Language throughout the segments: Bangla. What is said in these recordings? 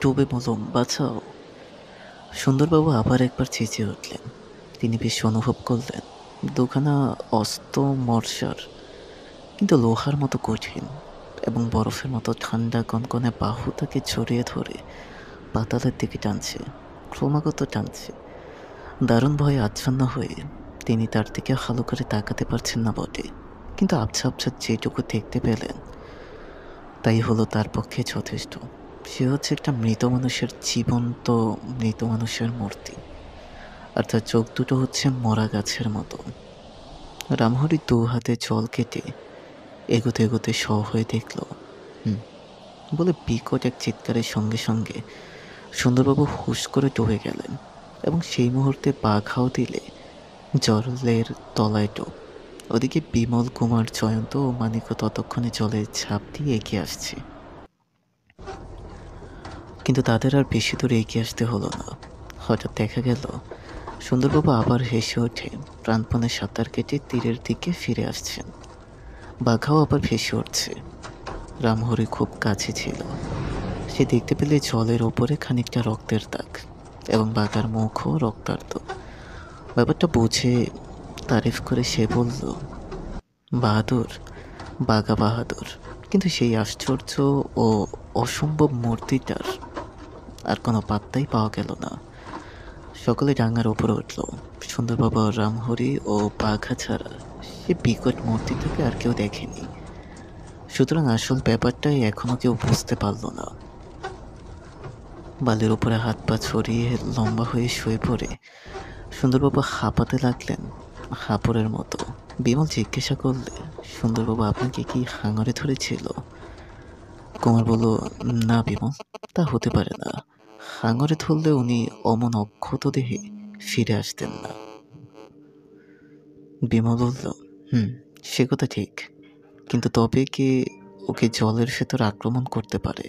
ডুবে মলম বাঁচাও। সুন্দরবাবু আবার একবার চেঁচিয়ে উঠলেন। তিনি বেশ অনুভব করলেন দুখানা অস্ত মর্ষার, কিন্তু লোহার মতো কঠিন এবং বরফের মতো ঠান্ডা কনকনে বাহু তাকে জড়িয়ে ধরে পাতালের দিকে টানছে, ক্রমাগত টানছে। দারুণ ভয়ে আচ্ছন্ন হয়ে তিনি তার দিকে ভালো করে তাকাতে পারছেন না বটে, কিন্তু আবছা আবছা যেটুকু দেখতে পেলেন তাই হলো তার পক্ষে যথেষ্ট। সে হচ্ছে একটা মৃত মানুষের জীবন্ত মৃত মানুষের মূর্তি, আর তার চোখ দুটো হচ্ছে মরা গাছের মতো। রামহরি দু হাতে জল কেটে এগোতে এগোতে স হয়ে দেখল হুম বলে বিকট এক চিৎকারের সঙ্গে সঙ্গে সুন্দরবাবু হুশ করে ডুবে গেলেন, এবং সেই মুহূর্তে পা ঘাও দিলে জলের তলায় ডোব। ওদিকে বিমল কুমার জয়ন্ত ও মানিক ততক্ষণে জলে ঝাঁপ দিয়ে এগিয়ে আসছে, কিন্তু তাদের আর বেশি দূরে এগিয়ে আসতে হলো না। হঠাৎ দেখা গেল সুন্দরবাবু আবার হেসে উঠে প্রাণপণে সাঁতার কেটে তীরের দিকে ফিরে আসছেন। বাঘাও আবার ভেসে উঠছে। রামহরি খুব কাছে ছিল। সে দেখতে পেলে জলের ওপরে খানিকটা রক্তের দাগ, এবং বাঘার মুখও রক্তাক্ত। ব্যাপারটা বুঝে তারিফ করে সে বলল, বাহাদুর, বাঘা বাহাদুর। কিন্তু সেই আশ্চর্য ও অসম্ভব মূর্তিটার আর কোনো পাত্তাই পাওয়া গেল না। সকলে ডাঙার ওপরে উঠল। সুন্দরবাবু, রামহরি ও বাঘা ছাড়া সে বিকট মূর্তিটাকে আর কেউ দেখেনি। সুতরাং আসল ব্যাপারটাই এখনো কেউ বুঝতে পারল না। বালির উপরে হাত পা ছড়িয়ে লম্বা হয়ে শুয়ে পড়ে সুন্দরবাবু হাঁপাতে লাগলেন, হাঁপড়ের মতো। বিমল জিজ্ঞাসা করলে, সুন্দরবাবু আপনাকে কি হাঙরে ধরেছিল? কুমার বলল, না বিমল, তা হতে পারে না। হাঙরে ধরলে উনি অমন অক্ষত দেহে ফিরে আসতেন না। বিমল বলল, সে কথা ঠিক, কিন্তু তবে কে ওকে জলের ভেতর আক্রমণ করতে পারে?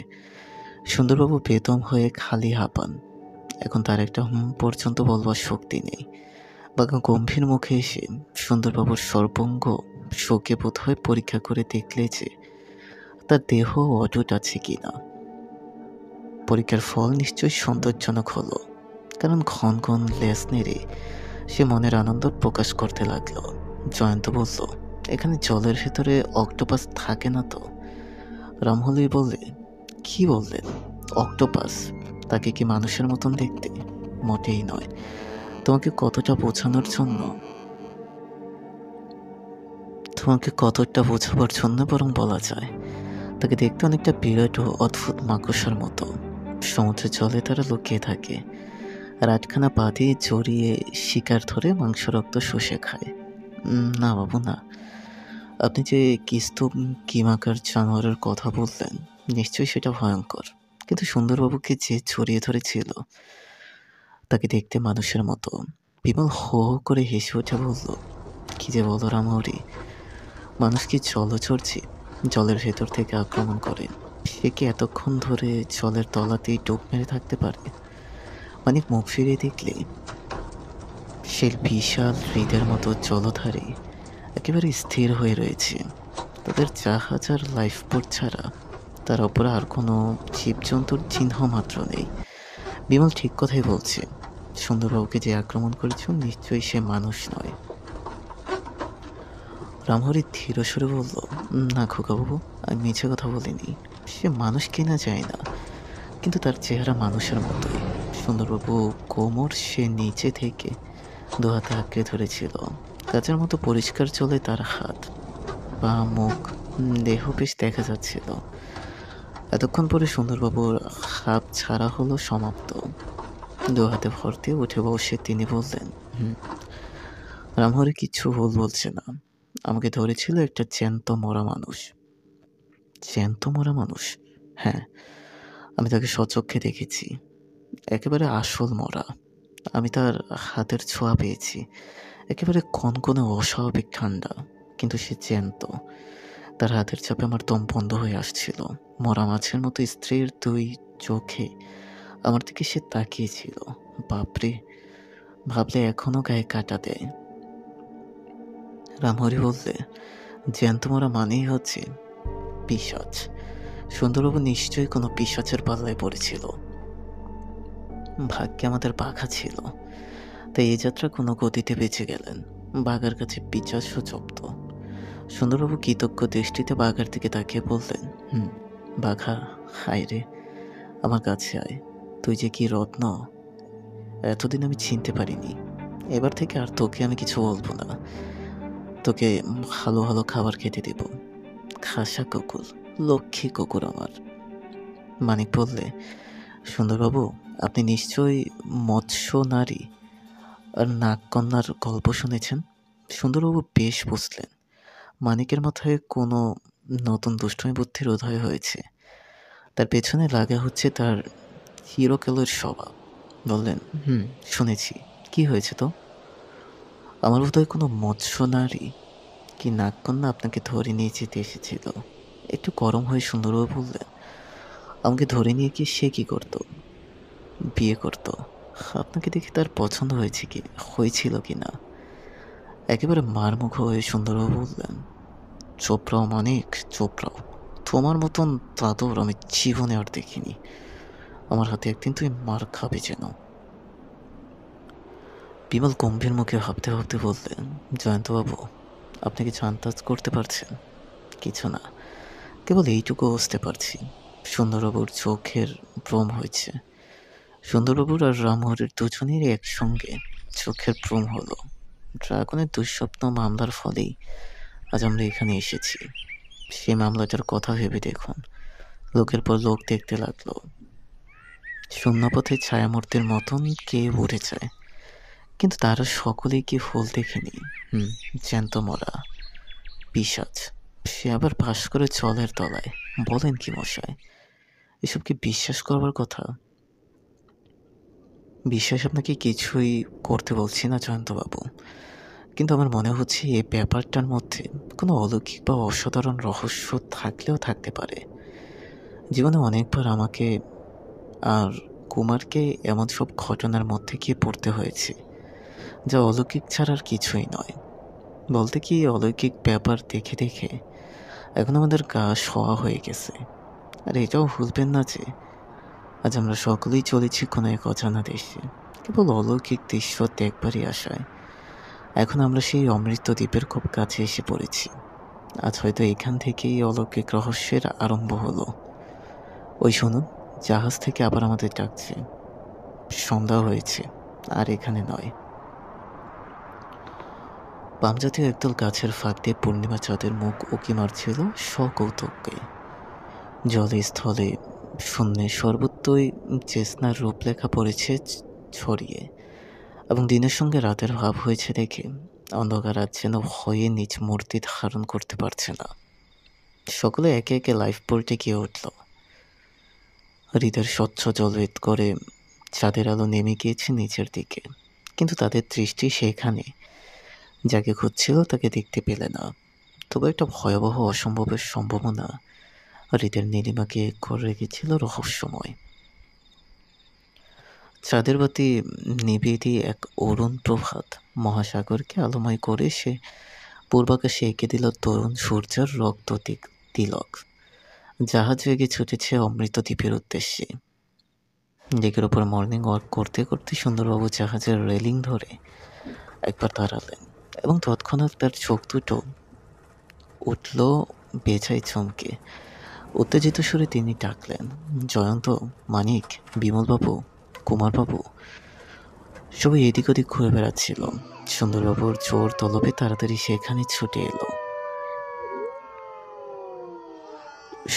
সুন্দরবাবু বেদম হয়ে খালি হাঁপান। এখন তার একটা পর্যন্ত বলবার শক্তি নেই। বাঘা গম্ভীর মুখে এসে সুন্দরবাবুর সর্বঙ্গ শোকে বোধ হয় পরীক্ষা করে দেখলে যে তার দেহ অটুট আছে কিনা। পরীক্ষার ফল নিশ্চয়ই সন্তোষজনক হলো, কারণ ঘন ঘন লেজ নেড়ে সে মনের আনন্দ প্রকাশ করতে লাগলো। জয়ন্ত বলল, এখানে জলের ভেতরে অক্টোপাস থাকে না তো? রামহলি বললে, কি বললেন? অক্টোপাস? তাকে কি মানুষের মতন দেখতে? মোটেই নয়। তোমাকে কতটা বোঝাবার জন্য বরং বলা যায়, তাকে দেখতে অনেকটা বিরাট ও অদ্ভুত মাকড়সার মতো। সমুদ্রের জলে তারা লুকিয়ে থাকে, আর আটখানা পা দিয়ে জড়িয়ে শিকার ধরে মাংস রক্ত শুষে খায়। না বাবু না, আপনি যে কিস্তব কিমাকার জানোয়ারের কথা বললেন, নিশ্চয়ই সেটা ভয়ঙ্কর। কিন্তু সুন্দরবাবুকে যে জড়িয়ে ধরেছিল তাকে দেখতে মানুষের মতো। বিমল হো হো করে হেসে উঠে বলল, কি যে বলো রামহরি, মানুষ কি জলচরছে? জলের ভেতর থেকে আক্রমণ করে সে কি এতক্ষণ ধরে জলের তলাতেই ডুব মেরে থাকতে পারে? মানে মুখ ফিরিয়ে দেখলে সে বিশাল হৃদের মতো জলধারে একেবারে স্থির হয়ে রয়েছে। তাদের জাহাজ আর লাইফবোট ছাড়া তার ওপরে আর কোনো জীবজন্তুর চিহ্ন মাত্র নেই। বিমল ঠিক কথাই বলছে। সুন্দরবাবুকে যে আক্রমণ করেছ নিশ্চয়ই সে মানুষ নয়। রামহরি ধীর সুরে বলল, না খোকাবাবু, আমি মিছে কথা বলিনি। সে মানুষ কিনা যায় না, কিন্তু তার চেহারা মানুষের মতোই। সুন্দরবাবু কোমর সে নিচে থেকে দু হাতে আঁকড়ে ধরেছিল। কাচের মতো পরিষ্কার জলে তার হাত, পা, মুখ, দেহ বেশ দেখা যাচ্ছিল। এতক্ষণ পরে সুন্দরবাবুর হাঁপ ছাড়া হলো সমাপ্ত। দু হাতে ভর দিয়ে উঠে বসে তিনি বললেন, রামহরি কিচ্ছু ভুল বলছে না। আমাকে ধরেছিল একটা জ্যান্ত মরা মানুষ। জ্যান্ত মরা মানুষ? হ্যাঁ, আমি তাকে সচক্ষে দেখেছি, একেবারে আসল মরা। আমি তার হাতের ছোঁয়া পেয়েছি, একেবারে কনকনে অস্বাভাবিক ঠান্ডা, কিন্তু সে জ্যান্ত। তার হাতের চাপে আমার দম বন্ধ হয়ে আসছিল। মরা মাছের মতো স্ত্রীর দুই চোখে আমার দিকে সে তাকিয়েছিল। বাপরে, ভাবলে এখনো গায়ে কাটা দেয়। রামহরি বললে, জ্যান্ত মরা মানেই হচ্ছে পিশাচ। সুন্দরবাবু নিশ্চয়ই কোনো পিশাচের পাল্লায় পড়েছিল। ভাগ্যে আমাদের বাঘা ছিল, তাই এই যাত্রা কোনো গতিতে বেঁচে গেলেন। বাঘার কাছে পিচাস্য জব্দ। সুন্দরবাবু কৃতজ্ঞ দৃষ্টিতে বাঘার দিকে তাকিয়ে বললেন, বাঘা, হায় রে, আমার কাছে আয়। তুই যে কি রত্ন, এতদিন আমি চিনতে পারিনি। এবার থেকে আর তোকে আমি কিছু বলবো না। তোকে ভালো ভালো খাবার খেতে দেব। খাসা কুকুর, লক্ষ্মী কুকুর আমার। মানিক বললে, সুন্দরবাবু, আপনি নিশ্চয়ই মৎস্য নারী আর নাগকন্যার গল্প শুনেছেন। সুন্দরবাবু বেশ বুঝলেন মানিকের মাথায় কোনো নতুন দুষ্টমি বুদ্ধির উদয় হয়েছে। তার পেছনে লাগা হচ্ছে তার চিরকালের স্বভাব। বললেন, শুনেছি। কি হয়েছে তো? আমার বোধহয় কোনো মৎস্য নারী কি নাগকন্যা আপনাকে ধরে নিয়ে যেতে এসেছিল। একটু গরম হয়ে সুন্দরবাবু বললেন, আমাকে ধরে নিয়ে কি সে কি করতো? বিয়ে করতো। আপনাকে দেখে তার পছন্দ হয়েছিল কি না? একেবারে মারমুখ হয়ে সুন্দরবাবু বললেন, চোপড়াও মানিক, চোপড়াও। তোমার মতন দাদর আমি জীবনে আর দেখিনি। আমার হাতে একদিন তুই মার খাবে যেন। বিমল গম্ভীর মুখে ভাবতে ভাবতে বললেন, জয়ন্তবাবু, আপনি কিছু আন্দাজ করতে পারছেন? কিছু না, কেবল এইটুকু বুঝতে পারছি, সুন্দরবাবুর চোখের ভ্রম হয়েছে। সুন্দরবাবুর আর রামহরির দুজনেরই একসঙ্গে চোখের ভ্রম হলো। ড্রাগনের দুঃস্বপ্ন মামলার ফলেই আজ আমরা এখানে এসেছি। সেই মামলাটার কথা ভেবে দেখুন, লোকের পর লোক দেখতে লাগলো। শূন্যপথে ছায়ামূর্তির মতন কে উড়ে যায়, কিন্তু তারা সকলেই কি ফুল দেখেনি? জ্যান্ত মরা পিশাচ। সে আবার পাশ করে জলের তলায়। বলেন কি মশাই, এসব কি বিশ্বাস করবার কথা? বিশ্বাস আপনাকে কিছুই করতে বলছি না জয়ন্তবাবু, কিন্তু আমার মনে হচ্ছে এই ব্যাপারটার মধ্যে কোনো অলৌকিক বা অসাধারণ রহস্য থাকলেও থাকতে পারে। জীবনে অনেকবার আমাকে আর কুমারকে এমন সব ঘটনার মধ্যে গিয়ে পড়তে হয়েছে, যা অলৌকিক ছাড়া আর কিছুই নয়। বলতে কি, অলৌকিক ব্যাপার দেখে দেখে এখন আমাদের গা শোয়া হয়ে গেছে। আর এটাও ভুলবেন না যে আজ আমরা সকলেই চলেছি কোনো এক অজানা দেশে, কেবল অলৌকিক দৃশ্য দেখবারই আশায়। এখন আমরা সেই অমৃত দ্বীপের খুব কাছে এসে পড়েছি। আজ হয়তো এখান থেকেই অলৌকিক রহস্যের আরম্ভ হলো। ওই শুনুন, জাহাজ থেকে আবার আমাদের ডাকছে। সন্ধ্যা হয়েছে, আর এখানে নয়। বামজাতীয় একদল গাছের ফাঁক দিয়ে পূর্ণিমা চাঁদের মুখ উঁকি মারছিল সকৌতুকে। জলে স্থলে শূন্যে সর্বত্রই জ্যোৎস্নার রূপলেখা পড়েছে ছড়িয়ে, এবং দিনের সঙ্গে রাতের ভাব হয়েছে দেখে অন্ধকার আজ যেন ভয়ে নিজ মূর্তি ধারণ করতে পারছে না। সকলে একে একে লাইফ বোল্টে গিয়ে উঠল। হৃদের স্বচ্ছ জলভেদ করে চাঁদের আলো নেমে গিয়েছে নিচের দিকে, কিন্তু তাদের দৃষ্টি সেখানে। যাকে খুঁজছিল তাকে দেখতে পেলে না। তবু একটা ভয়াবহ অসম্ভবের সম্ভাবনা হৃদের নীলিমাকে করে রেখেছিল রহস্যময়। চাঁদের বাতি নিভিয়ে দিয়ে এক অরুণ প্রভাত মহাসাগরকে আলোময় করে সে পূর্বাকাশে এঁকে দিল তরুণ সূর্যের রক্ত তিলক। জাহাজ বেগে ছুটেছে অমৃত দ্বীপের উদ্দেশ্যে। ডেকের ওপর মর্নিং ওয়াক করতে করতে সুন্দরবাবু জাহাজের রেলিং ধরে একবার দাঁড়ালেন, এবং তৎক্ষণাৎ তার চোখ দুটো উঠল বেজায় চমকে। উত্তেজিত সুরে তিনি ডাকলেন, জয়ন্ত, মানিক, বিমলবাবু, কুমারবাবু। সবাই এদিক ওদিক ঘুরে বেড়াচ্ছিল। সুন্দরবাবুর জোর তলবে তাড়াতাড়ি সেখানে ছুটে এলো।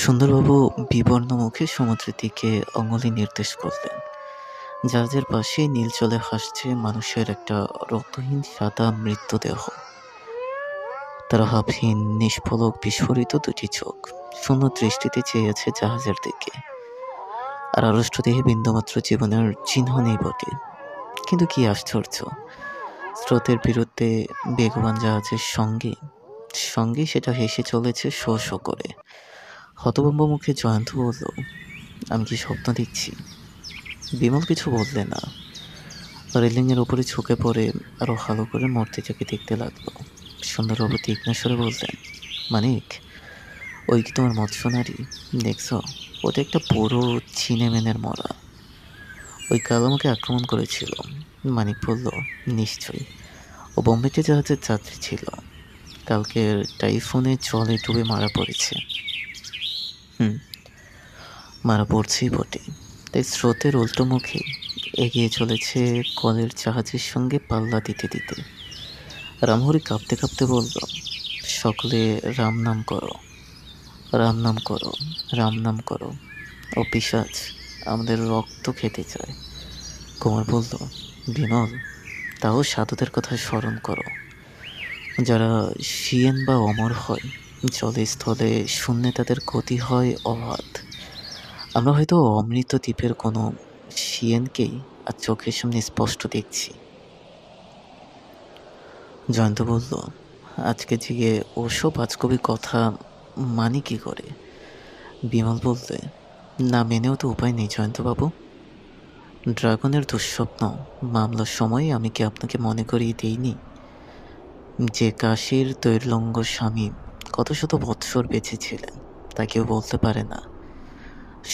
সুন্দরবাবু বিবর্ণ মুখে সমুদ্রের দিকে অঙ্গুলি নির্দেশ করলেন। জাহাজের পাশে নীল জলে ভাসছে মানুষের একটা রক্তহীন সাদা মৃতদেহ। তার ভাবহীন নিষ্ফলক বিস্ফোরিত দুটি চোখ শূন্য দৃষ্টিতে চেয়ে আছে জাহাজের দিকে। আর আড়ষ্ট দেহে বিন্দুমাত্র জীবনের চিহ্ন নেই বটে, কিন্তু কি আশ্চর্য, স্রোতের বিরুদ্ধে বেগবান জাহাজের সঙ্গে সঙ্গে সেটা হেসে চলেছে শো শো করে। হতভম্ব মুখে জয়ন্ত বলল, আমি কি স্বপ্ন দেখছি? বিমল কিছু বললে না। রেলিংয়ের উপরে ঝুঁকে পড়ে আরো ভালো করে মূর্তিটাকে দেখতে লাগলো। সুন্দরবাবু তীক্ষ্ণস্বরে বললেন, মানিক, ওই কি তোমার মৎস্য নারী দেখছ? ওটা একটা পুরো চিনেমেনের মরা। ওই কাল আমাকে আক্রমণ করেছিল। মানিক বলল, নিশ্চয়ই। ও বোম্বেতে জাহাজের যাত্রী ছিল। কালকের টাইফুনে জলে ডুবে মারা পড়েছে। হুম, মারা পড়ছেই বটে। তাই স্রোতের উল্টো মুখে এগিয়ে চলেছে কলের জাহাজের সঙ্গে পাল্লা দিতে দিতে। রামহরি কাঁপতে কাঁপতে বলল, সকলে রাম নাম করো, রাম নাম করো, রাম নাম করো। ও পিশাচ আমাদের রক্ত খেতে চায়। কুমার বলল, বিমল, তাও সাধুদের কথা স্মরণ করো, যারা শিয়েন বা অমর হয়, জলে স্থলে শূন্যে তাদের গতি হয় অবাধ। আমরা হয়তো অমৃত দ্বীপের কোনো শিয়েনকেই আর চোখের সামনে স্পষ্ট দেখছি। জয়ন্ত বলল, আজকে জেগে ওসব আজকবি কথা মানি কি করে? বিমল বললে, না মেনেও তো উপায় নেই জয়ন্তবাবু। ড্রাগনের দুঃস্বপ্ন মামলার সময় আমি কি আপনাকে মনে করিয়ে দিইনি যে কাশীর তৈর্লঙ্গ স্বামী কত শত বৎসর বেঁচে ছিলেন তা কেউ বলতে পারে না।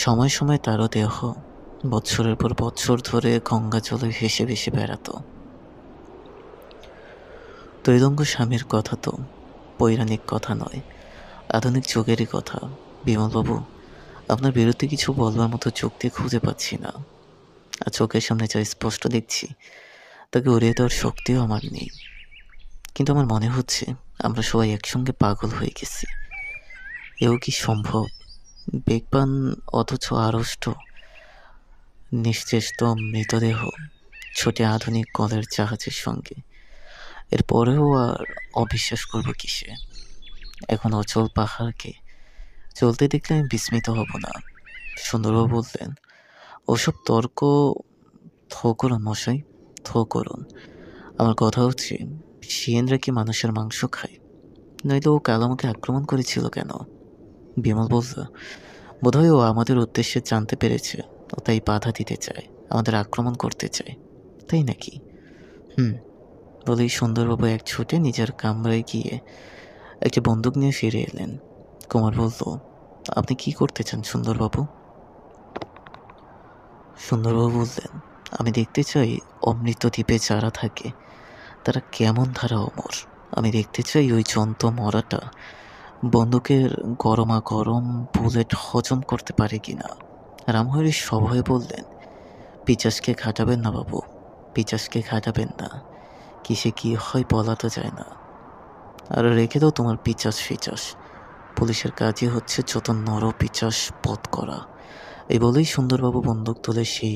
সময় সময় তারও দেহ বৎসরের পর বৎসর ধরে গঙ্গা জলে ভেসে ভেসে বেড়াতো। তৈলঙ্গ স্বামীর কথা তো পৌরাণিক কথা নয়, আধুনিক যুগেরই কথা। বিমলবাবু, আপনার বিরুদ্ধে কিছু বলবার মতো যুক্তি খুঁজে পাচ্ছি না। আর চোখের সামনে যা স্পষ্ট দেখছি তাকে উড়িয়ে দেওয়ার শক্তিও আমার নেই। কিন্তু আমার মনে হচ্ছে আমরা সবাই একসঙ্গে পাগল হয়ে গেছি। এও কি সম্ভব? বেগবান অথচ আড়ষ্ট নিশ্চেষ্ট মৃতদেহ ছোটে আধুনিক কলের জাহাজের সঙ্গে। এরপরেও আর অবিশ্বাস করব কিসে? এখন অচল পাহাড়কে চলতে দেখলে আমি বিস্মিত হব না। সুন্দরবাবু বললেন, ওসব তর্ক থো করুন মশাই, থো করুন। আমার কথা হচ্ছে, শিয়েনরা কি মানুষের মাংস খায়? নইলে ও কাল আমাকে আক্রমণ করেছিল কেন? বিমল বলল, বোধহয় ও আমাদের উদ্দেশ্যে জানতে পেরেছে, ও তাই বাধা দিতে চায়, আমাদের আক্রমণ করতে চায়, তাই নাকি? হুম, বলেই সুন্দরবাবু এক ছুটে নিজের কামরায় গিয়ে একটি বন্দুক নিয়ে ফিরে এলেন। কুমার বলল, আপনি কি করতে চান সুন্দরবাবু? সুন্দরবাবু বললেন, আমি দেখতে চাই অমৃত দ্বীপে যারা থাকে তারা কেমন ধারা অমর। আমি দেখতে চাই ওই জন্ত মরাটা বন্দুকের গরমা গরম বুলেট হজম করতে পারে কিনা। রামহরি সভয়ে বললেন, পিচাসকে ঘাটাবেন না বাবু, পিচাসকে ঘাটাবেন না। কিসে কি হয় বলা তো যায় না। আর রেখে দাও তোমার পিচাস ফিচাস। পুলিশের কাজই হচ্ছে যত নর পিচাস বধ করা। এই বলেই সুন্দরবাবু বন্দুক তুলে সেই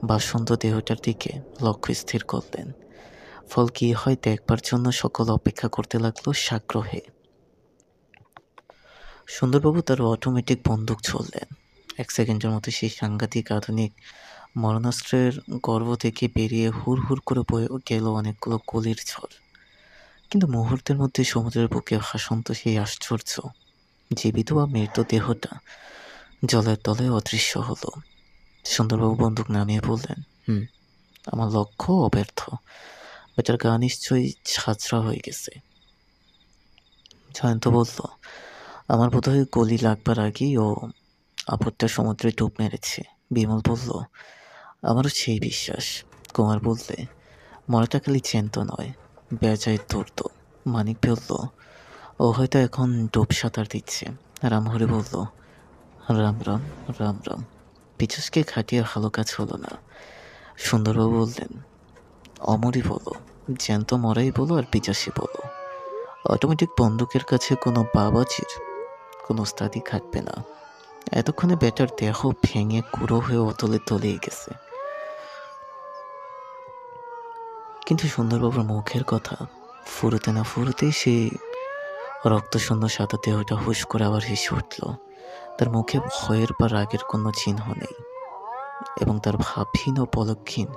বাসন্ত দেহটার দিকে লক্ষ্য স্থির করলেন। ফল কি হয় দেখবার জন্য সকল অপেক্ষা করতে লাগলো সাগ্রহে। সুন্দরবাবু তার অটোমেটিক বন্দুক ছুড়লেন। 1 সেকেন্ডের মতো সেই সাংঘাতিক আধুনিক মরণাস্ত্রের গর্ভ থেকে বেরিয়ে হুড় হুড় করে বয়ে গেল অনেকগুলো গুলির ঝড়। কিন্তু মুহূর্তের মধ্যে সমুদ্রের বুকে ভাসন্ত সেই আশ্চর্য জীবিত বা মৃত দেহটা জলের তলে অদৃশ্য হলো। সুন্দরবাবু বন্দুক নামিয়ে বললেন, আমার লক্ষ্য অব্যর্থ। বেটার গা নিশ্চয়ই ছাঁচড়া হয়ে গেছে। জয়ন্ত বলল, আমার বোধহয় গলি লাগবার আগেই ও আপদটা সমুদ্রে ডুব মেরেছে। বিমল বলল, আমারও সেই বিশ্বাস। কুমার বললে, মরাটা খালি জ্যান্ত নয়, বেজায় ধরত। মানিক বলল, ও হয়তো এখন ডুব সাঁতার দিচ্ছে। রামহরি বলল, রাম রাম, রাম রাম। পিছুসকে খাটিয়ে ভালো কাজ হলো না। সুন্দরবাবু বললেন, অমরই বলো, জ্যান্ত মরাই বলো আর পিচাসি বলো, অটোমেটিক বন্দুকের কাছে কোনো বাবাজির কোনো ওস্তাদি খাটবে না। এতক্ষণে বেটার দেহ ভেঙে গুঁড়ো হয়ে অতলে তলিয়ে গেছে। কিন্তু সুন্দরবাবুর মুখের কথা ফুরোতে না ফুরোতেই সেই রক্তশূন্য সাদা দেহটা হুশ করে আবার হেসে উঠল। তার মুখে ভয়ের বা রাগের কোনো চিহ্ন নেই, এবং তার ভাবহীন ও পলকহীন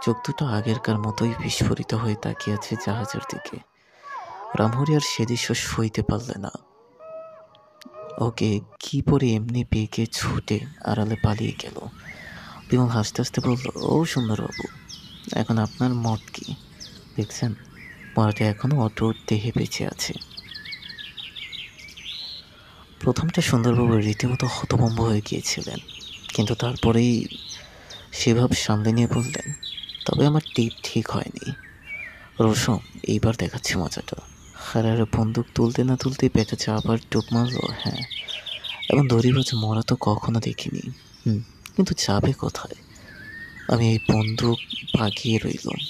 চোখ দুটো আগেরকার মতোই বিস্ফোরিত হয়ে তাকিয়ে আছে জাহাজের দিকে। রামহরি আর সে দৃশ্য সইতে পারলে না। ওকে কি পরে এমনি বেগে ছুটে আড়ালে পালিয়ে গেল। বিমল হাসতে হাসতে বলল, ও সুন্দরবাবু, এখন আপনার মত কি? দেখছেন, মরাটা এখনো অটুট দেহে বেঁচে আছে। প্রথমটা সুন্দরবাবু রীতিমতো হতভম্ব হয়ে গিয়েছিলেন, কিন্তু তারপরেই সেভাব সামলে নিয়ে বললেন, তবে আমার টিপ ঠিক হয়নি। রোশন, এইবার দেখাচ্ছি মজাটা। হারারে বন্দুক তুলতে না তুলতেই পেটে আবার ডুব মারলো। হ্যাঁ, এমন দড়িবাজ মরা তো কখনো দেখিনি। কিন্তু যাবে কোথায়? আমি এই বন্দুক পাকিয়ে রইলাম।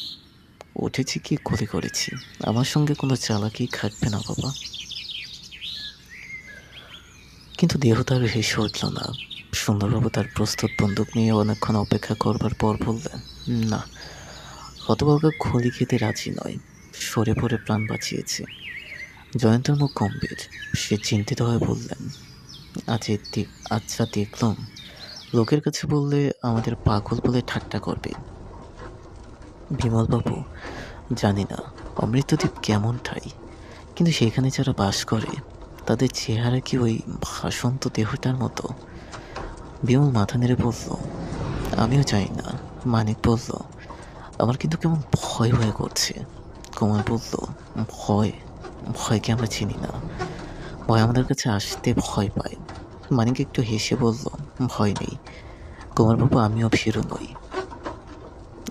উঠেছি কি গুলি করেছি, আমার সঙ্গে কোনো চালাকি খাটবে না বাবা। কিন্তু দেহ তার হেসে উঠল না। সুন্দরবাবু তার প্রস্তুত বন্দুক নিয়ে অনেকক্ষণ অপেক্ষা করবার পর বললেন, না, হতভাগা খলি খেতে রাজি নয়। সরে পড়ে প্রাণ বাঁচিয়েছে। জয়ন্তের মুখ গম্ভীর। সে চিন্তিত হয়ে বললেন, আচ্ছা দেখলাম, লোকের কাছে বললে আমাদের পাগল বলে ঠাট্টা করবে। বিমলবাবু, জানি না অমৃতদ্বীপ কেমন ঠাই, কিন্তু সেখানে যারা বাস করে তাদের চেহারা কি ওই ভাসন্ত দেহটার মতো? বিমল মাথা নেড়ে বলল, আমিও জানি না। মানিক বলল, আমার কিন্তু কেমন ভয় ভয় করছে। কুমার বলল, ভয়? ভয়কে আমরা চিনি না। ভয় আমাদের কাছে আসতে ভয় পায়। মানিক একটু হেসে বলল, ভয় নেই কুমারবাবু, আমিও ভীরু নই।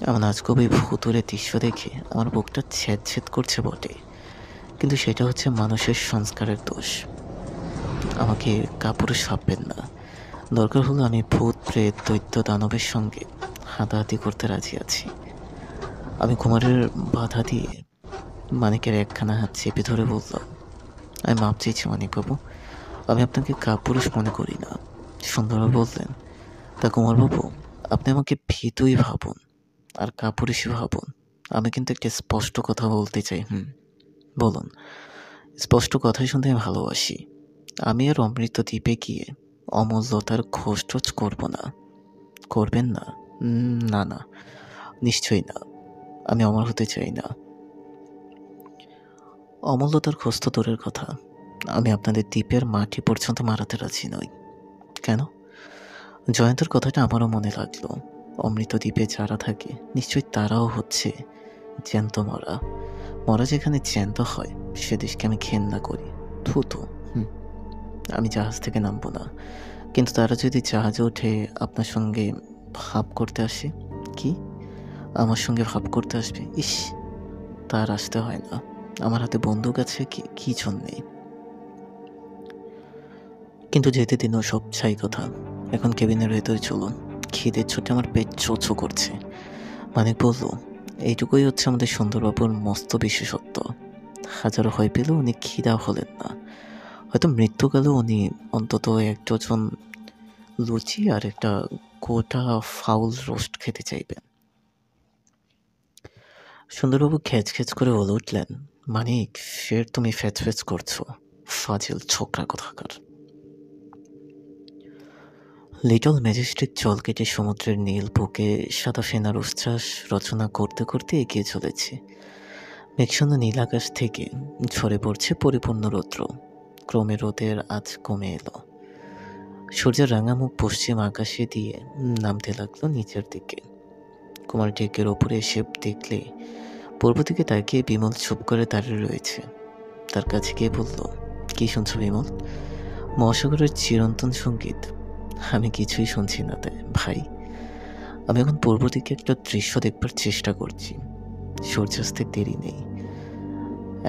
এমন আজগব এই ভুতুরে দৃশ্য দেখে আমার বুকটা ছেদ করছে বটে, কিন্তু সেটা হচ্ছে মানুষের সংস্কারের দোষ। আমাকে কাপুরুষ ভাববেন না। দরকার হলো আমি ভূত প্রেত দৈত্য দানবের সঙ্গে হাতাহাতি করতে রাজি আছি। আমি কুমারের বাধা দিয়ে মানিকের একখানা হাত চেপে ধরে বললাম, আমি মাপ চেয়েছি মানিকবাবু, আমি আপনাকে কাপুরুষ মনে করি না। সুন্দরবাবু বললেন, তা কুমারবাবু, আপনি আমাকে ভীতুই ভাবুন আর কাপুরুষই ভাবুন, আমি কিন্তু একটা স্পষ্ট কথা বলতে চাই। বলুন। স্পষ্ট কথাই শুনতে আমি ভালোবাসি। আমি আর অমৃত দ্বীপে গিয়ে অমূল্যতার খোঁজটোজ করব না। করবেন না? না না, নিশ্চয়ই না। আমি অমর হতে চাই না। অমূল্যতার খোঁজ তো দূরের কথা, আমি আপনাদের দ্বীপের মাটি পর্যন্ত মারাতে রাজি নই। কেন? জয়ন্তের কথাটা আমারও মনে লাগলো। অমৃত দ্বীপে যারা থাকে নিশ্চয়ই তারাও হচ্ছে জ্যান্ত মরা। মরা যেখানে জ্যান্ত হয় সে দেশকে আমি ঘেন্না করি। থুতু। আমি জাহাজ থেকে নামবো না, কিন্তু তারা যদি জাহাজে উঠে আপনার সঙ্গে ভাব করতে আসে। কি? আমার সঙ্গে ভাব করতে আসবে? ইস, তার আসতে হয় না। আমার হাতে বন্দুক আছে কি জন্যে। কিন্তু যেতে দিন সব ছাই কথা। এখন কেবিনের ভেতরে চলুন। খিদের ছুটে আমার পেট চোচো করছে। মানিক বলল, এইটুকুই হচ্ছে আমাদের সুন্দরবাবুর মস্ত বিশেষত্ব। হাজারো হয় পেলেও উনি খিদা হলেন না। হয়তো মৃত্যুকালেও উনি অন্তত 1 ডজন লুচি আর একটা গোটা ফাউল রোস্ট খেতে চাইবেন। সুন্দরবাবু খ্যাচ করে বলে উঠলেন, মানিক, ফের তুমি ফ্যাচ করছো। ফাজিল ছোকরা কোথাকার। লিটল ম্যাজিস্ট্রেট জল কেটে সমুদ্রের নীল বুকে সাদা ফেনার উচ্ছ্বাস রচনা করতে করতে এগিয়ে চলেছে। মেঘশূন্য নীল আকাশ থেকে ঝরে পড়ছে পরিপূর্ণ রৌদ্র। ক্রমে রোদের আজ কমে এলো। সূর্যের রাঙা মুখ পশ্চিম আকাশে দিয়ে নামতে লাগলো নিচের দিকে। কুমার ডেকের ওপরে এসে দেখলে পূর্ব দিকে তাকিয়ে বিমল চুপ করে দাঁড়িয়ে রয়েছে। তার কাছে গিয়ে বলল, কি শুনছো বিমল? মহাসাগরের চিরন্তন সঙ্গীত? আমি কিছুই শুনছি না ভাই। আমি এখন পূর্ব দিকে একটা দৃশ্য দেখবার চেষ্টা করছি। সূর্যাস্তের দেরি নেই।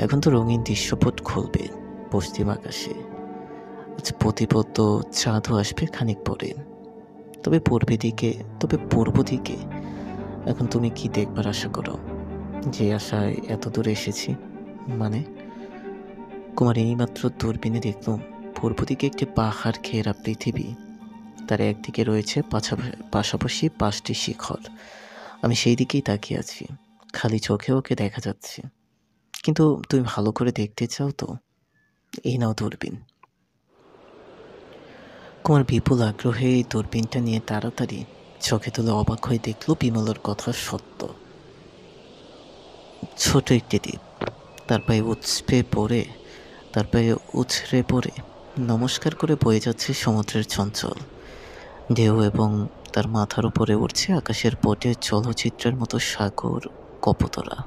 এখন তো রঙিন দৃশ্যপট খুলবে পশ্চিম আকাশে। আজ প্রতিপদ্য চাঁদও আসবে খানিক পরে। তবে পূর্ব দিকে এখন তুমি কি দেখবার আশা করো? যে আশায় এত দূরে এসেছি। মানে? কুমার এইমাত্র দূরবীনে দেখলাম পূর্ব দিকে একটি পাহাড় ঘেরা পৃথিবী। তার একদিকে রয়েছে পাশাপাশি 5টি শিখর। আমি সেই দিকেই তাকিয়ে আছি। খালি চোখে ওকে দেখা যাচ্ছে। কিন্তু তুমি ভালো করে দেখতে চাও তো? এই নাও দূরবীন। কুমার বিপুল আগ্রহে এই দূরবীনটা নিয়ে তাড়াতাড়ি চোখে তুলে অবাক হয়ে দেখল বিমলের কথা সত্য। ছোট একটি দ্বীপ, তার পায়ে উছড়ে পড়ে নমস্কার করে বয়ে যাচ্ছে সমুদ্রের চঞ্চল ঢেউ, এবং তার মাথার উপরে উঠছে আকাশের পটে চলচ্চিত্রের মতো সাগর কপোতরা।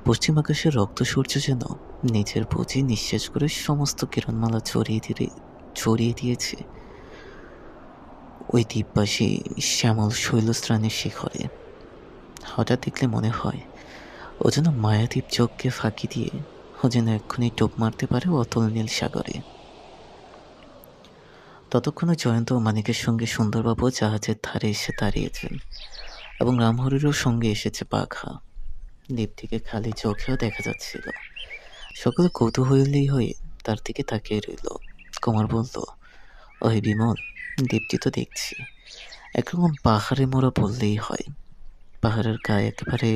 পশ্চিম আকাশের রক্ত সূর্য যেন নিজের বুঝি নিঃশেষ করে সমস্ত কিরণমালা ছড়িয়ে দিয়েছে ওই দ্বীপবাসী শ্যামল শৈলস্ত্রাণের শিখরে। হঠাৎ দেখলে মনে হয় ও যেন মায়াদ্বীপ চোখকে ফাঁকি দিয়ে ও যেন এক্ষুনি টোপ মারতে পারে অতল নীল সাগরে। ততক্ষণে জয়ন্ত ও মানিকের সঙ্গে সুন্দরবাবু জাহাজের ধারে এসে দাঁড়িয়েছেন এবং রামহরিরও সঙ্গে এসেছে বাঘা। দ্বীপটিকে খালি চোখেও দেখা যাচ্ছিল। সকলে কৌতূহলী হয়ে তার দিকে তাকিয়ে রইল। কুমার বলল, ওহে বিমল, দ্বীপটি তো দেখছি একরকম পাহাড়ে মোড়া বললেই হয়। পাহাড়ের গায়ে একেবারে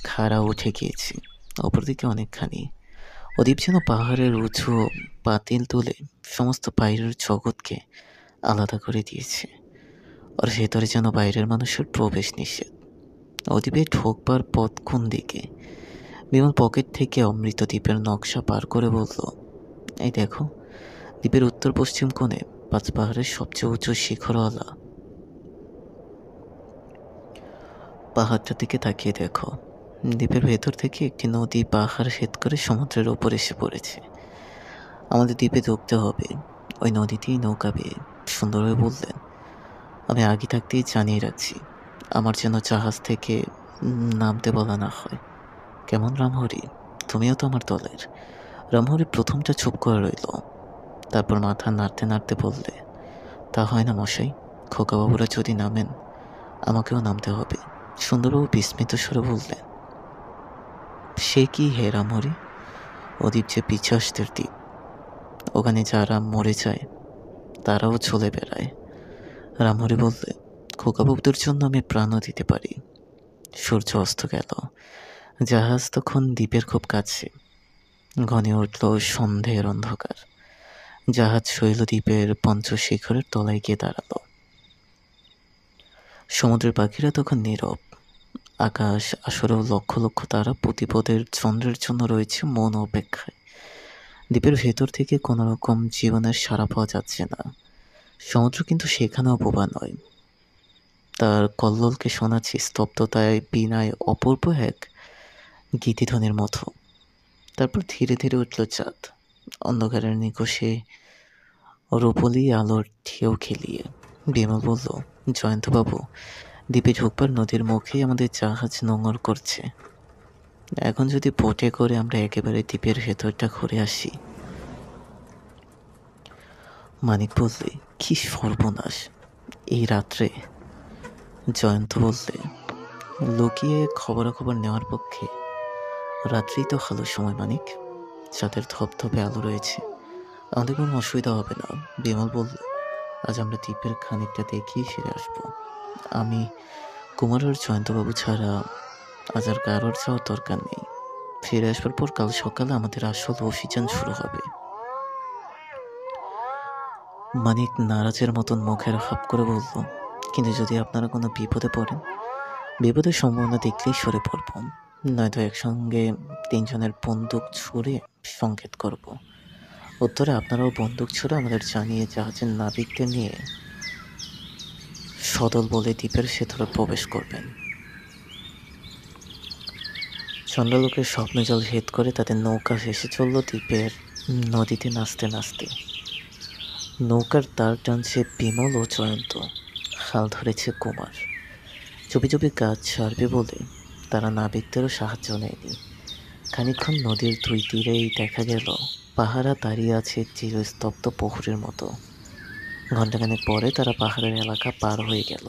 খাড়া উঠে গিয়েছে, অপরদিকে অনেকখানি। দ্বীপ যেন পাহাড়ের উঁচু পাতিল তুলে সমস্ত বাইরের জগৎকে আলাদা করে দিয়েছে। ওর ভেতরে যেন বাইরের মানুষের প্রবেশ নিষেধ। দ্বীপে ঢোকবার পথ কোন দিকে? বিমল পকেট থেকে অমৃত দ্বীপের নকশা পার করে বলল, এই দেখো, দ্বীপের উত্তর পশ্চিম কোণে পাঁচ পাহাড়ের সবচেয়ে উঁচু শিখরওয়ালা পাহাড়টার দিকে তাকিয়ে দেখো। দ্বীপের ভেতর থেকে একটি নদী পাহাড় ভেদ করে সমুদ্রের ওপর এসে পড়েছে। আমাদের দ্বীপে ঢুকতে হবে, ওই নদীতেই নৌকা বেয়ে। সুন্দরভাবে বললেন, আমি আগে থাকতেই জানিয়ে রাখছি, আমার যেন জাহাজ থেকে নামতে বলা না হয়। কেমন রামহরি, তুমিও তো আমার দলের। রামহরি প্রথমটা চুপ করে রইল, তারপর মাথা নাড়তে নাড়তে বললে, তা হয় না মশাই, খোকাবাবুরা যদি নামেন আমাকেও নামতে হবে। সুন্দরবাবু বিস্মিত স্বরে বললেন, সে কি হে রামহরি? দ্বীপ যে পিছাসদের দ্বীপ, ওখানে যারা মরে যায় তারাও চলে বেড়ায়। রামহরি বললে, খোকাবাবুদের জন্য আমি প্রাণও দিতে পারি। সূর্য অস্ত গেল, জাহাজ তখন দ্বীপের খুব কাছে। ঘনে উঠল সন্ধ্যের অন্ধকার। জাহাজ শৈলদ্বীপের পঞ্চশিখরের তলায় গিয়ে দাঁড়ালো। সমুদ্রের পাখিরা তখন নীরব। আকাশ আসরেও লক্ষ লক্ষ তারা প্রতিপদের চন্দ্রের জন্য রয়েছে মন অপেক্ষায়। দ্বীপের ভেতর থেকে কোনো রকম জীবনের সাড়া পাওয়া যাচ্ছে না। সমুদ্র কিন্তু সেখানেও বোবা নয়। তার কল্লোলকে শোনাচ্ছে স্তব্ধতায় বীণায় অপূর্ব এক গীতিধ্বনির মতো। তারপর ধীরে ধীরে উঠল চাঁদ, অন্ধকারের নিকষে রূপলি আলোর ঢেউ খেলিয়ে। বিমল বলল, জয়ন্তবাবু, দ্বীপে ঢুকবার নদীর মুখেই আমাদের জাহাজ নোঙর করছে। এখন যদি বোটে করে আমরা একেবারে দ্বীপের ভেতরটা ঘুরে আসি। মানিক বললে, কি সর্বনাশ এই রাত্রে? জয়ন্ত বললে, লুকিয়ে খবরাখবর নেওয়ার পক্ষে রাত্রি তো ভালো সময় মানিক, চাঁদের ধপধপে আলো রয়েছে, আমাদের কোনো অসুবিধা হবে না। বিমল বলল, আজ আমরা দ্বীপের খানিকটা দেখেই ফিরে আসবো। আমি, কুমার আর জয়ন্তবাবু ছাড়া আজ আর কারোর যাওয়ার দরকার নেই। ফিরে আসবার পর কাল সকালে আমাদের আসল অভিযান শুরু হবে। মানিক নারাজের মতন মুখের ভাব করে বলল, কিন্তু যদি আপনারা কোনো বিপদে পড়েন, বিপদের সম্ভাবনা দেখলেই সরে পড়ব, নয়তো একসঙ্গে তিনজনের বন্দুক ছুঁড়ে সংকেত করব। উত্তরে আপনারাও বন্দুক ছুঁড়ে আমাদের জানিয়ে জাহাজের নাবিকদের নিয়ে সদল বলে দ্বীপের ভেতরে প্রবেশ করবেন। চন্দ্রালোকের স্বপ্নজল ভেদ করে তাদের নৌকা ভেসে চলল দ্বীপের নদীতে নাচতে নাচতে। নৌকার তার টানছে বিমল ও জয়ন্ত, হাল ধরেছে কুমার। চুপি চুপি কাজ ছাড়বে বলে তারা নাবিকদেরও সাহায্য নেয়নি। খানিকক্ষণ নদীর দুই তীরেই দেখা গেল পাহারা দাঁড়িয়ে আছে চিরস্তব্ধ প্রহরীর মতো। ঘণ্টাখানেক পরে তারা পাহাড়ের এলাকা পার হয়ে গেল।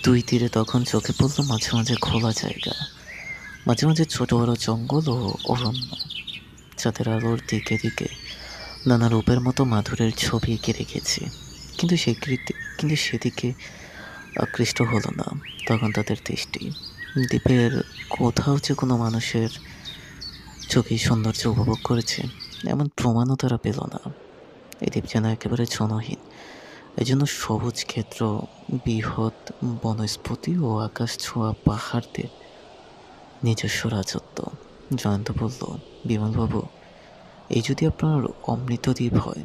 দুই তীরে তখন চোখে পড়ল মাঝে মাঝে খোলা জায়গা, মাঝে মাঝে ছোট বড় জঙ্গল ও অরণ্য। চাঁদের আলোর দিকে দিকে নানা রূপের মতো মাধুরের ছবি এঁকে রেখেছে, কিন্তু সেদিকে আকৃষ্ট হলো না তখন তাদের দৃষ্টি। দ্বীপের কোথাও যে কোনো মানুষের চোখে সৌন্দর্য উপভোগ করেছে এমন প্রমাণও তারা পেল না। এই দ্বীপ যেন একেবারে জনহীন, এই জন্য সবুজ ক্ষেত্র, বৃহৎ বনস্পতি ও আকাশ ছোঁয়া পাহাড়দের নিজস্ব রাজত্ব। জয়ন্ত বলল, বিমলবাবু, এই যদি আপনার অমৃত দ্বীপ হয়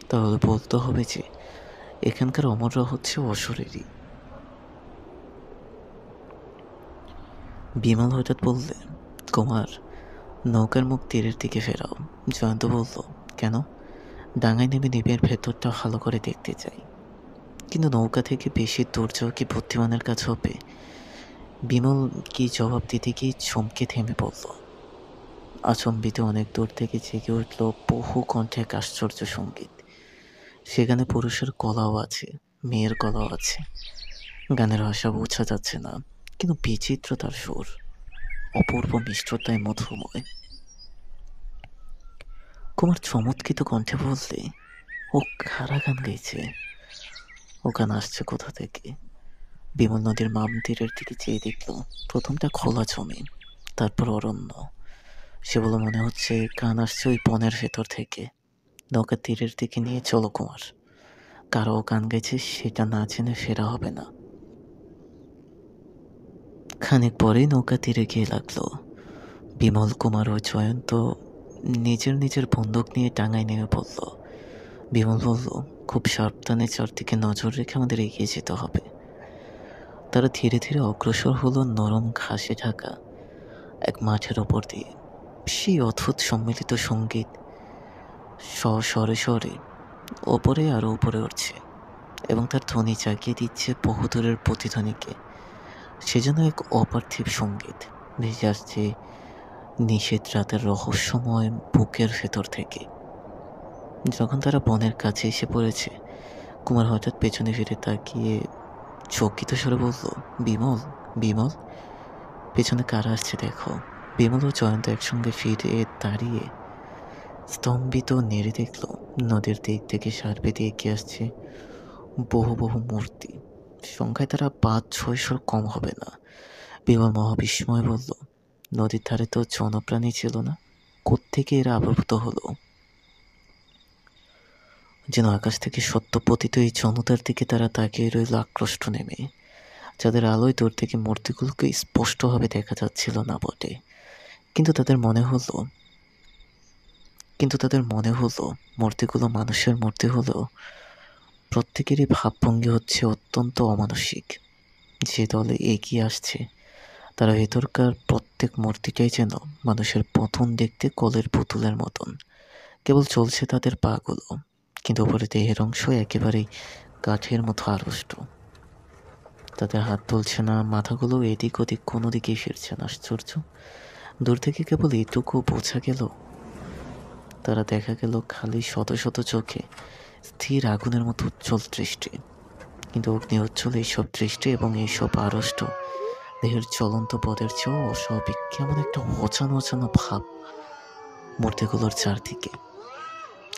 তাহলে বলতে হবে যে এখানকার অমররা হচ্ছে অশরীরী। বিমল হঠাৎ বললে, কুমার, নৌকার মুখ তীরের দিকে ফেরাও। জয়ন্ত বলল, কেন? ডাঙায় নেমে দ্বীপের ভেতরটা ভালো করে দেখতে চাই, কিন্তু নৌকা থেকে বেশি দূর যাওয়া কি বুদ্ধিমানের কাছে হবে? বিমল কি জবাব দিতে গিয়ে চমকে থেমে পড়ল। আচম্বিত অনেক দূর থেকে জেগে উঠল বহু কণ্ঠে এক আশ্চর্য সঙ্গীত। সেখানে পুরুষের গলাও আছে, মেয়ের গলাও আছে। গানের ভাষা বোঝা যাচ্ছে না, কিন্তু বিচিত্র তার সুর, অপূর্ব মিষ্টতায় মধুময়। কুমার চমৎকৃত কণ্ঠে বললে, ও কারা গান গাইছে? ও গান আসছে কোথা থেকে? বিমল নদীর মাম তীরের দিকে চেয়ে দেখল। প্রথমটা খোলা জমি, তারপর অরণ্য। সে বলে, মনে হচ্ছে গান আসছে ওই বনের ভেতর থেকে। নৌকা তীরের দিকে নিয়ে চলো কুমার। কারো গান গাইছে সেটা না জেনে ফেরা হবে না। খানিক পরেই নৌকা তীরে গিয়ে লাগলো। বিমল, কুমার ও জয়ন্ত নিজের নিজের বন্দুক নিয়ে ডাঙায় নেমে পড়ল। বিমল বলল, খুব সাবধানে চারদিকে নজর রেখে আমাদের এগিয়ে যেতে হবে। তারা ধীরে ধীরে অগ্রসর হলো নরম ঘাসে ঢাকা এক মাঠের ওপর দিয়ে। সেই অদ্ভুত সম্মিলিত সঙ্গীত স্বরে স্বরে ওপরে আরও উপরে উঠছে এবং তার ধ্বনি জাগিয়ে দিচ্ছে বহুদূরের প্রতিধ্বনিকে। সে যেন এক অপার্থিব সঙ্গীত ভেসে আসছে নিষেধ রাতের রহস্যময় বুকের ভেতর থেকে। যখন তারা বনের কাছে এসে পড়েছে, কুমার হঠাৎ পেছনে ফিরে তাকিয়ে চকিত স্বরে বলল, বিমল, বিমল, পেছনে কারা আসছে দেখো। বিমল ও জয়ন্ত একসঙ্গে ফিরে দাঁড়িয়ে স্তম্ভিত নেড়ে দেখল নদীর দিক থেকে সারবেদে এগিয়ে আসছে বহু বহু মূর্তি। সংখ্যায় তারা ৫-৬০০ কম হবে না। বিমল মহাবিস্ময় বলল, নদীর ধারে তো জনপ্রাণী ছিল না, কোত্থেকে এরা আবির্ভূত হলো? যেন আকাশ থেকে সত্য পতিত এই জনতার দিকে তারা তাকিয়ে রইল আক্রষ্ট নেমে, যাদের আলোয় দূর থেকে মূর্তিগুলোকে স্পষ্টভাবে দেখা যাচ্ছিল না বটে, কিন্তু তাদের মনে হলো মূর্তিগুলো মানুষের মূর্তি হলেও প্রত্যেকেরই ভাবভঙ্গি হচ্ছে অত্যন্ত অমানসিক। যে দলে এগিয়ে আসছে তারা ভেতরকার প্রত্যেক মূর্তিটাই যেন মানুষের পতন দেখতে কলের পুতুলের মতন। কেবল চলছে তাদের পাগুলো, কিন্তু উপরে দেহের অংশ একেবারেই কাঠের মতো আড়ষ্ট। তাদের হাত তুলছে না, মাথাগুলো এদিক ওদিক কোনো দিকেই ফিরছে না। আশ্চর্য, দূর থেকে কেবল এটুকু বোঝা গেল, তারা দেখা গেল খালি শত শত চোখে স্থির আগুনের মতো উজ্জ্বল দৃষ্টি, কিন্তু অগ্নি উজ্জ্বল এইসব দৃষ্টি এবং এইসব আড়ষ্ট দেহের চলন্ত পদের চেয়েও অস্বাভাবিক কেমন একটা অজানা অজানা ভাব মূর্তিগুলোর চারদিকে।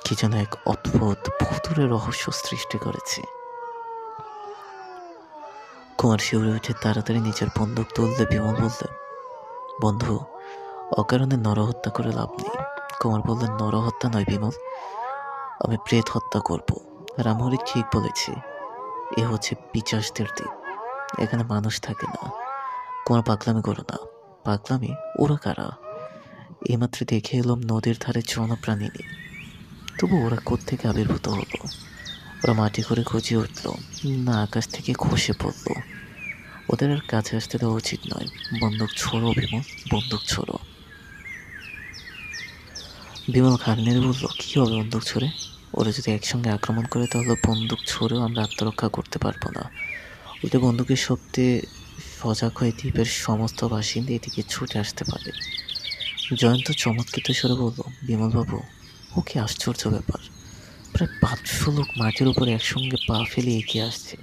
কি যেন এক অদ্ভুত ভুতুড়ে রহস্য সৃষ্টি করেছে। কুমার শিউরে উঠে তাড়াতাড়ি নিজের বন্দুক তুললে বিমল বললে, বন্ধু, অকারণে নরহত্যা করে লাভ নেই। কুমার বললেন, নরহত্যা নয় বিমল, আমি প্রেত হত্যা করব। রামহরি ঠিক বলেছে, এ হচ্ছে পিচাসদের দ্বীপ, এখানে মানুষ থাকে না। কুমার, পাগলামি করো না। পাগলামি? ওরা কারা? এইমাত্র দেখে এলাম নদীর ধারে জনপ্রাণী নেই, তবু ওরা কোত্থেকে আবির্ভূত হলো? ওরা মাটি করে খুঁজে উঠল না আকাশ থেকে খসে পড়ল? ওদের আর কাছে আসতে দেওয়া উচিত নয়। বন্দুক ছোড়ো বিমল, বন্দুক ছোড়ো। বিমল ঘাড় নেড়ে বলল, কী হবে বন্দুক ছুড়ে? ওরা যদি একসঙ্গে আক্রমণ করে তাহলে বন্দুক ছুড়েও আমরা আত্মরক্ষা করতে পারবো না। উল্টে বন্দুকের শব্দে সজাগ হয়ে দ্বীপের সমস্ত বাসিন্দা এদিকে ছুটে আসতে পারে। জয়ন্ত চমৎকৃত স্বরে বলল, বিমলবাবু, ও কি আশ্চর্য ব্যাপার! প্রায় ৫০০ লোক মাটির উপরে একসঙ্গে পা ফেলে এগিয়ে আসছে,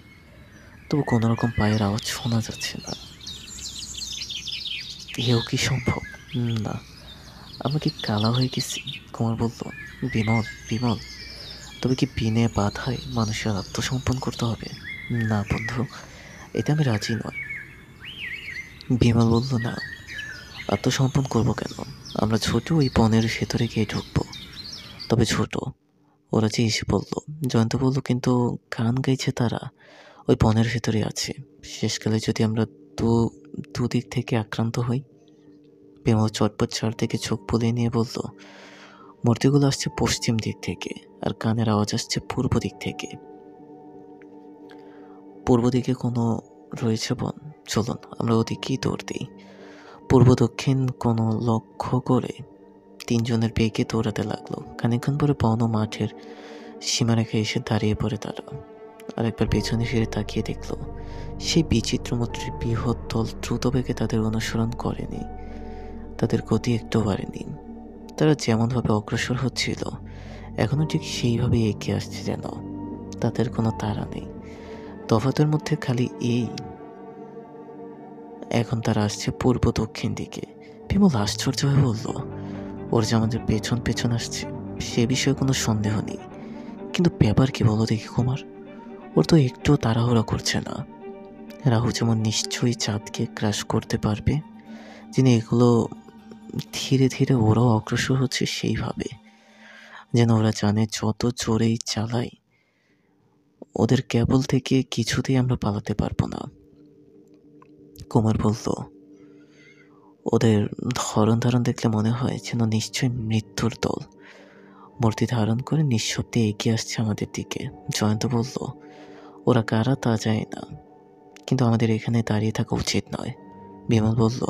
তবু কোনো রকম পায়ের আওয়াজ শোনা যাচ্ছে না। এও কি সম্ভব? না, আমরা কি কালা হয়ে গেছি? কুমার বলল, বিমল, বিমল, তবে কি বিনে বাধায় মানুষের আত্মসমর্পণ করতে হবে? না বন্ধু, এতে আমি রাজি নয়। বিমল বলল, না, আত্মসমর্পণ করবো কেন? আমরা ছোট ওই বনের ভেতরে গিয়ে ঢুকবো। তবে ছোট, ওরা যে এসে বলল। জয়ন্ত বলল, কিন্তু গান গাইছে তারা ওই বনের ভেতরে আছে। শেষকালে যদি আমরা দুদিক থেকে আক্রান্ত হই? বিমল চটপট চারদিকে চোখ বুলিয়ে নিয়ে বলল, মূর্তিগুলো আসছে পশ্চিম দিক থেকে, আর গানের আওয়াজ আসছে পূর্ব দিক থেকে। পূর্ব দিকে কোনো রয়েছে বন, চলুন আমরা ওদিকেই দৌড় দিই। পূর্ব দক্ষিণ কোনো লক্ষ্য করে তিনজনের বেগে দৌড়াতে লাগলো। খানিকক্ষণ পরে বন ও মাঠের সীমারেখা এসে দাঁড়িয়ে পড়ে তারা। আরেকবার পেছনে ফিরে তাকিয়ে দেখলো সেই বিচিত্রমূর্তির বৃহৎ দল দ্রুত বেগে তাদের অনুসরণ করেনি। তাদের গতি একটু বাড়েনি। তারা যেমনভাবে অগ্রসর হচ্ছিল এখনও ঠিক সেইভাবে এগিয়ে আসছে, যেন তাদের কোনো তাড়া নেই। তফাতের মধ্যে খালি এই, এখন তারা আসছে পূর্ব দক্ষিণ দিকে। বিমল আশ্চর্য হয়ে বলল, ওর যে আমাদের পেছন পেছন আসছে সে বিষয়ে কোনো সন্দেহ নেই, কিন্তু ব্যাপার কি বলো দেখি কুমার? ওর তো একটু তাড়াহুড়া করছে না। রাহু যেমন নিশ্চয়ই চাঁদকে ক্রাশ করতে পারবে, যিনি এগুলো ধীরে ধীরে ওরাও অগ্রসর হচ্ছে সেইভাবে, যেন ওরা জানে যত জোরেই চালাই ওদের কেবল থেকে কিছুতেই আমরা পালাতে পারবো না। কুমার বলল, ওদের ধরন ধারণ দেখলে মনে হয় যেন নিশ্চয়ই মৃত্যুর দল, মূর্তি ধারণ করে নিঃশব্দে এগিয়ে আসছে আমাদের দিকে। জয়ন্ত বলল, ওরা কারা তা যায় না, কিন্তু আমাদের এখানে দাঁড়িয়ে থাকা উচিত নয়। বিমল বলল,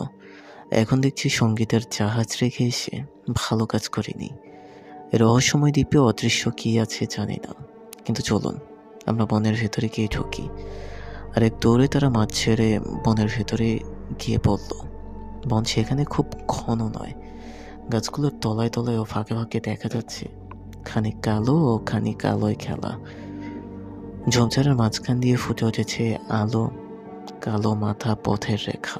এখন দেখছি সঙ্গীতের জাহাজ রেখে এসে ভালো কাজ করিনি। রহস্যময় দ্বীপে অদৃশ্য কী আছে জানি না, কিন্তু চলুন আমরা বনের ভেতরে গিয়ে ঢুকি। আর এক দৌড়ে তারা মাঠ ছেড়ে বনের ভেতরে গিয়ে পড়ল। বন সেখানে খুব ঘন নয়, গাছগুলোর তলায় তলায় ও ফাঁকে ফাঁকে দেখা যাচ্ছে খানিক কালো ও খানিক আলোয় খেলা। ঝোপঝাড়ের মাঝখান দিয়ে ফুটে উঠেছে আলো কালো মাথা পথের রেখা,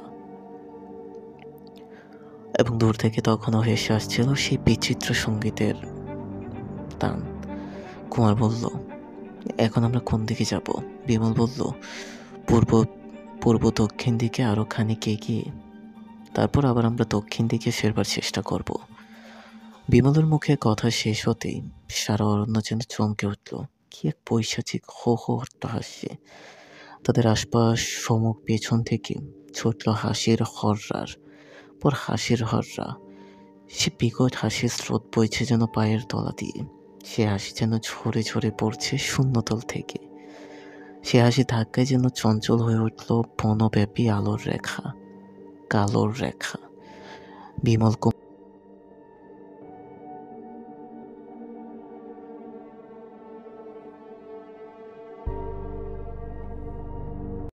এবং দূর থেকে তখনও ভেসে আসছিল সেই বিচিত্র সঙ্গীতের তান। কুমার বলল, এখন আমরা কোন দিকে যাব? বিমল বলল, পূর্ব পূর্ব দক্ষিণ দিকে আরো খানিক এগিয়ে, তারপর আবার আমরা দক্ষিণ দিকে ফেরবার চেষ্টা করব। বিমলের মুখে কথা শেষ হতেই সারা অরণ্য যেন চমকে উঠল। কি এক পৈশাচিক হো হো হাসছে। তাদের আশপাশ সম্মুখ পেছন থেকে ছুটল হাসির হররার পর হাসির হররা। সে বিকট হাসির স্রোত বইছে যেন পায়ের তলা দিয়ে। সে হাসি যেন ঝরে ঝরে পড়ছে শূন্যতল থেকে। সে হাসি ধাক্কায় যেন চঞ্চল হয়ে উঠল বনব্যাপী আলোর রেখা, কালোর রেখা। বিমল